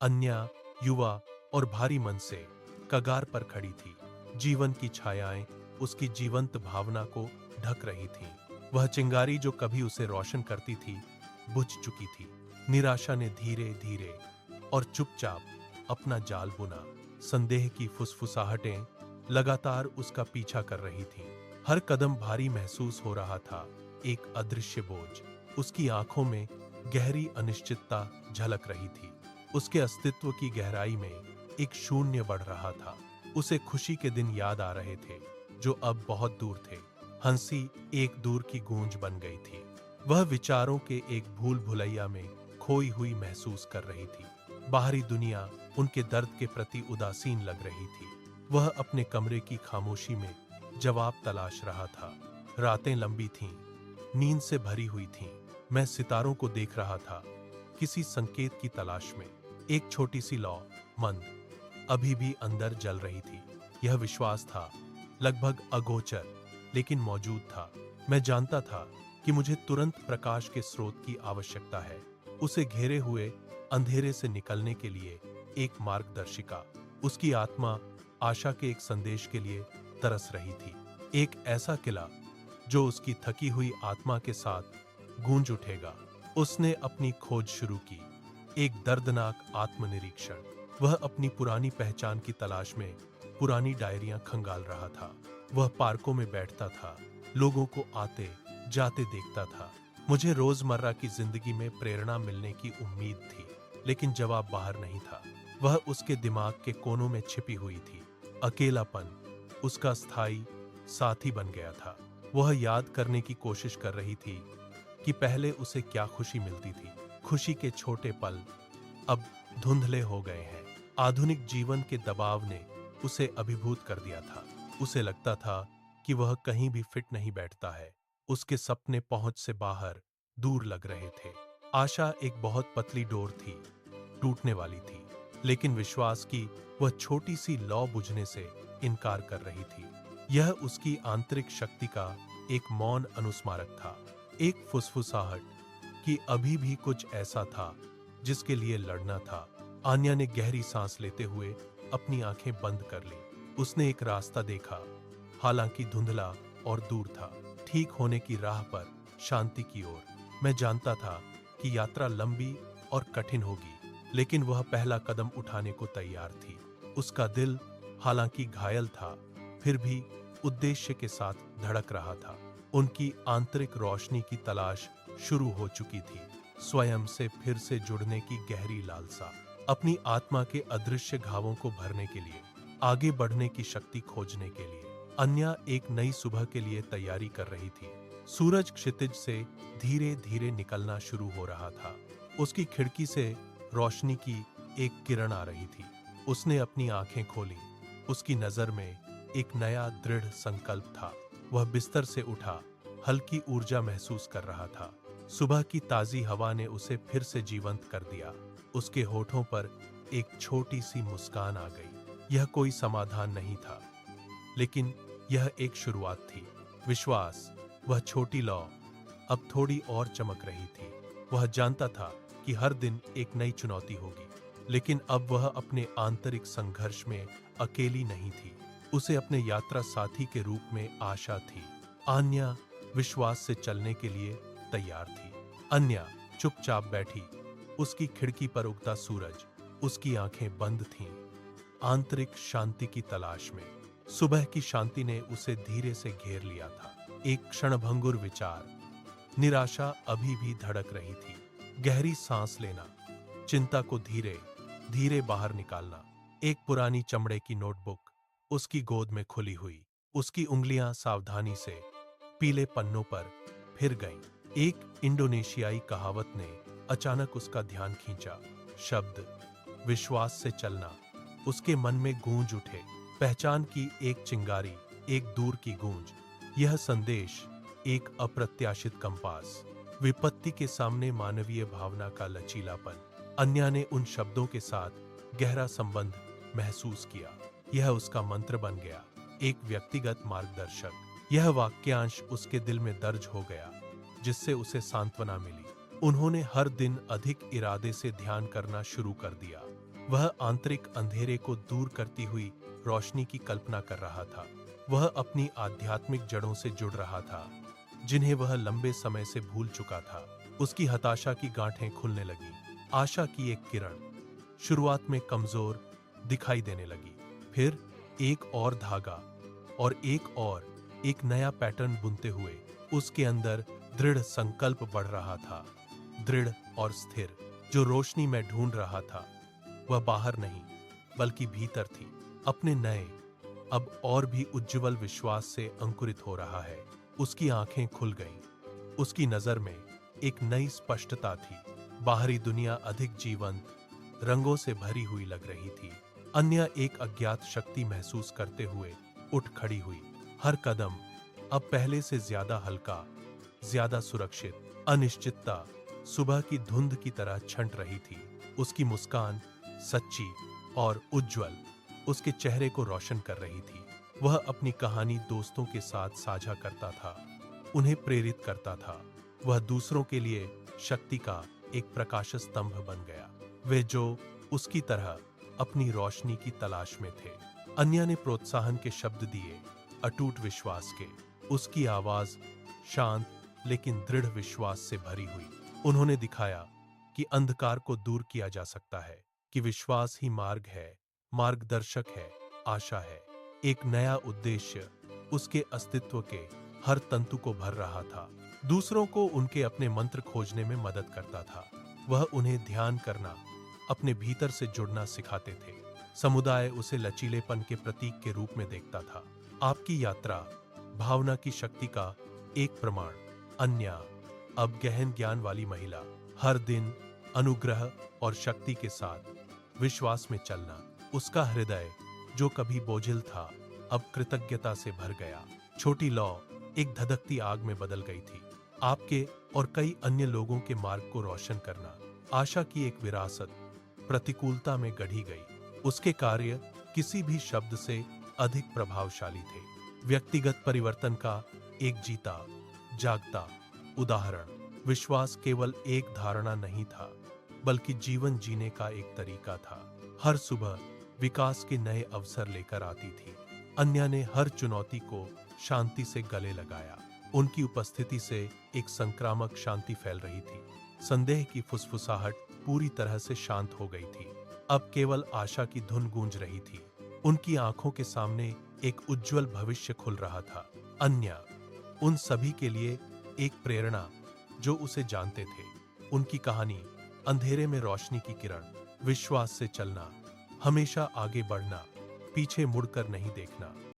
अन्या युवा और भारी मन से कगार पर खड़ी थी। जीवन की छायाएं उसकी जीवंत भावना को ढक रही थीं। वह चिंगारी जो कभी उसे रोशन करती थी, बुझ चुकी थी। निराशा ने धीरे धीरे और चुपचाप अपना जाल बुना। संदेह की फुसफुसाहटें लगातार उसका पीछा कर रही थीं। हर कदम भारी महसूस हो रहा था, एक अदृश्य बोझ। उसकी आंखों में गहरी अनिश्चितता झलक रही थी। उसके अस्तित्व की गहराई में एक शून्य बढ़ रहा था। उसे खुशी के दिन याद आ रहे थे, जो अब बहुत दूर थे। हंसी एक दूर की गूंज बन गई थी। वह विचारों के एक भूल भुलैया में खोई हुई महसूस कर रही थी। बाहरी दुनिया उनके दर्द के प्रति उदासीन लग रही थी। वह अपने कमरे की खामोशी में जवाब तलाश रहा था। रातें लंबी थीं, नींद से भरी हुई थीं। मैं सितारों को देख रहा था, किसी संकेत की तलाश में। एक छोटी सी लौ मंद अभी भी अंदर जल रही थी। यह विश्वास था, लगभग अगोचर, लेकिन मौजूद था। मैं जानता था कि मुझे तुरंत प्रकाश के स्रोत की आवश्यकता है, उसे घेरे हुए अंधेरे से निकलने के लिए एक मार्गदर्शिका। उसकी आत्मा आशा के एक संदेश के लिए तरस रही थी। एक ऐसा किला जो उसकी थकी हुई आत्मा के साथ गूंज उठेगा। उसने अपनी खोज शुरू की, एक दर्दनाक आत्मनिरीक्षण। वह अपनी पुरानी पहचान की तलाश में पुरानी डायरियां खंगाल रहा था। वह पार्कों में बैठता था, लोगों को आते जाते देखता था। मुझे रोजमर्रा की जिंदगी में प्रेरणा मिलने की उम्मीद थी, लेकिन जवाब बाहर नहीं था। वह उसके दिमाग के कोनों में छिपी हुई थी। अकेलापन उसका स्थायी साथी बन गया था। वह याद करने की कोशिश कर रही थी कि पहले उसे क्या खुशी मिलती थी। खुशी के छोटे पल अब धुंधले हो गए हैं। आधुनिक जीवन के दबाव ने उसे अभिभूत कर दिया था। उसे लगता था कि वह कहीं भी फिट नहीं बैठता है। उसके सपने पहुंच से बाहर, दूर लग रहे थे। आशा एक बहुत पतली डोर थी, टूटने वाली थी, लेकिन विश्वास की वह छोटी सी लौ बुझने से इनकार कर रही थी। यह उसकी आंतरिक शक्ति का एक मौन अनुस्मारक था, एक फुसफुसाहट कि अभी भी कुछ ऐसा था जिसके लिए लड़ना था। आन्या ने गहरी सांस लेते हुए अपनी आंखें बंद कर ली। उसने एक रास्ता देखा, हालांकि धुंधला और दूर था, ठीक होने की राह पर, शांति की ओर। मैं जानता था कि यात्रा लंबी और कठिन होगी, लेकिन वह पहला कदम उठाने को तैयार थी। उसका दिल हालांकि घायल था, फिर भी उद्देश्य के साथ धड़क रहा था। उनकी आंतरिक रोशनी की तलाश शुरू हो चुकी थी, स्वयं से फिर से जुड़ने की गहरी लालसा, अपनी आत्मा के अदृश्य घावों को भरने के लिए, आगे बढ़ने की शक्ति खोजने के लिए। अन्या एक नई सुबह के लिए तैयारी कर रही थी। सूरज क्षितिज से धीरे धीरे निकलना शुरू हो रहा था। उसकी खिड़की से रोशनी की एक किरण आ रही थी। उसने अपनी आंखें खोली। उसकी नजर में एक नया दृढ़ संकल्प था। वह बिस्तर से उठा, हल्की ऊर्जा महसूस कर रहा था। सुबह की ताजी हवा ने उसे फिर से जीवंत कर दिया। उसके होठों पर एक छोटी सी मुस्कान आ गई। यह कोई समाधान नहीं था, लेकिन यह एक शुरुआत थी। विश्वास, वह छोटी लौ अब थोड़ी और चमक रही थी। वह जानता था कि हर दिन एक नई चुनौती होगी, लेकिन अब वह अपने आंतरिक संघर्ष में अकेली नहीं थी। उसे अपने यात्रा साथी के रूप में आशा थी। आन्या विश्वास से चलने के लिए तैयार थी। अन्या चुपचाप बैठी, उसकी खिड़की पर उगता सूरज, उसकी आंखें बंद थीं, आंतरिक शांति की तलाश में। सुबह की शांति ने उसे धीरे से घेर लिया था। एक क्षणभंगुर विचार, निराशा अभी भी धड़क रही थी। गहरी सांस लेना, चिंता को धीरे धीरे बाहर निकालना। एक पुरानी चमड़े की नोटबुक उसकी गोद में खुली हुई। उसकी उंगलियां सावधानी से पीले पन्नों पर फिर गईं। एक इंडोनेशियाई कहावत ने अचानक उसका ध्यान खींचा। शब्द विश्वास से चलना उसके मन में गूंज उठे। पहचान की एक चिंगारी, एक दूर की गूंज। यह संदेश एक अप्रत्याशित कंपास, विपत्ति के सामने मानवीय भावना का लचीलापन। अन्या ने उन शब्दों के साथ गहरा संबंध महसूस किया। यह उसका मंत्र बन गया, एक व्यक्तिगत मार्गदर्शक। यह वाक्यांश उसके दिल में दर्ज हो गया, जिससे उसे सांत्वना मिली। उन्होंने हर दिन अधिक इरादे से ध्यान करना शुरू कर दिया। वह आंतरिक अंधेरे को दूर करती हुई रोशनी की कल्पना कर रहा था। वह अपनी आध्यात्मिक जड़ों से जुड़ रहा था, जिन्हें वह लंबे समय से भूल चुका था। उसकी हताशा की गांठें खुलने लगी। आशा की एक किरण शुरुआत में कमजोर दिखाई देने लगी, फिर एक और धागा और एक नया पैटर्न बुनते हुए उसके अंदर दृढ़ संकल्प बढ़ रहा था। दृढ़ और स्थिर जो रोशनी में ढूंढ रहा था, वह बाहर नहीं बल्कि भीतर थी। अपने नए, अब और भी उज्जवल विश्वास से अंकुरित हो रहा है। उसकी आंखें खुल गईं। उसकी नजर में एक नई स्पष्टता थी। बाहरी दुनिया अधिक जीवंत, रंगों से भरी हुई लग रही थी। अन्य एक अज्ञात शक्ति महसूस करते हुए उठ खड़ी हुई। हर कदम अब पहले से ज्यादा हल्का, ज्यादा सुरक्षित। अनिश्चितता सुबह की धुंध की तरह छंट रही थी। उसकी मुस्कान सच्ची और उज्जवल उसके चेहरे को रोशन कर रही थी। वह अपनी कहानी दोस्तों के साथ साझा करता था, उन्हें प्रेरित करता था। वह दूसरों के लिए शक्ति का एक प्रकाश स्तंभ बन गया। वे जो उसकी तरह अपनी रोशनी की तलाश में थे। अन्य ने प्रोत्साहन के शब्द दिए, अटूट विश्वास के। उसकी आवाज शांत लेकिन दृढ़ विश्वास से भरी हुई। उन्होंने दिखाया कि अंधकार को दूर किया जा सकता है, कि विश्वास ही मार्ग है, मार्गदर्शक है, आशा है। एक नया उद्देश्य उसके अस्तित्व के हर तंतु को भर रहा था। दूसरों को उनके अपने मंत्र खोजने में मदद करता था। वह उन्हें ध्यान करना, अपने भीतर से जुड़ना सिखाते थे। समुदाय उसे लचीलेपन के प्रतीक के रूप में देखता था। आपकी यात्रा भावना की शक्ति का एक प्रमाण। अन्य अब गहन ज्ञान वाली महिला, हर दिन अनुग्रह और शक्ति के साथ विश्वास में चलना। उसका हृदय जो कभी बोझिल था, अब कृतज्ञता से भर गया। छोटी लौ एक धधकती आग में बदल गई थी। आपके और कई अन्य लोगों के मार्ग को रोशन करना आशा की एक विरासत प्रतिकूलता में गढ़ी गई। उसके कार्य किसी भी शब्द से अधिक प्रभावशाली थे। व्यक्तिगत परिवर्तन का एक जीता जागता उदाहरण। विश्वास केवल एक धारणा नहीं था, बल्कि जीवन जीने का एक तरीका था। हर सुबह विकास के नए अवसर लेकर आती थी। अन्य ने हर चुनौती को शांति से गले लगाया। उनकी उपस्थिति से एक संक्रामक शांति फैल रही थी। संदेह की फुसफुसाहट पूरी तरह से शांत हो गई थी। अब केवल आशा की धुन गूंज रही थी। उनकी आंखों के सामने एक उज्जवल भविष्य खुल रहा था। अन्य उन सभी के लिए एक प्रेरणा जो उसे जानते थे। उनकी कहानी अंधेरे में रोशनी की किरण, विश्वास से चलना, हमेशा आगे बढ़ना, पीछे मुड़कर नहीं देखना।